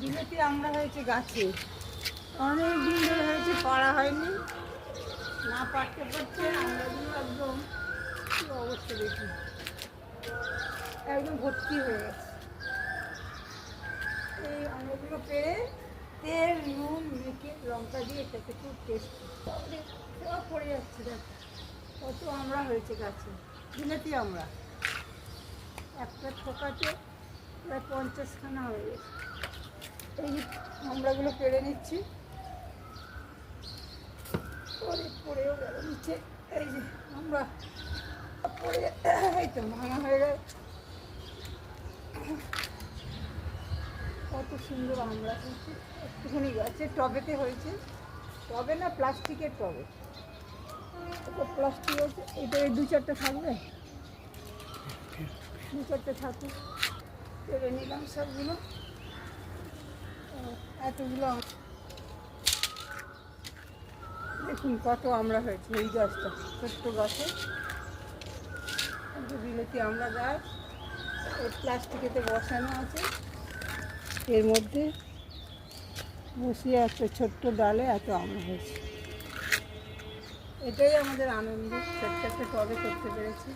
বিলেতি আমরা হয়েছে গাছে, অনেক দিন ধরে হয়েছে, পাড়া হয়নি, না পারতে পারছে আমরাগুলো একদম কী অবস্থা দেখি, একদম ভর্তি হয়ে গেছে। এই আমরাগুলো পেরে তেল নুন মেখে লঙ্কা দিয়ে এটাকে খুব টেস্ট সব পড়ে যাচ্ছে। দেখো কত আমরা হয়েছে গাছে, বিলেতি আমরা একটা ঠোকাতে প্রায় 50খানা হয়ে গেছে। এই যে আমরাগুলো পেরে নিচ্ছি, পড়েও গেল নিচে। এই যে আমরা পড়ে, এই তো ভাঙা হয়ে গেল। কত সুন্দর আমরা হয়েছে, একটুখানি গাছের টবেতে হয়েছে, টবে না প্লাস্টিকের টবে, প্লাস্টিক আছে। এটা এই 2-4টা থাকবে, 2-4টে থাকুক। পেরে নিলাম সবগুলো, এতগুলো। দেখুন কত আমরা হয়েছে এই গাছটা, ছোট্ট গাছে বিলেতি আমরা গাছ। এই প্লাস্টিকেতে বসানো আছে, এর মধ্যে বসিয়ে একটা ছোট্ট ডালে এত আমরা হয়েছে। এটাই আমাদের আনন্দ, ছোট্ট একটা টবে করতে পেরেছি।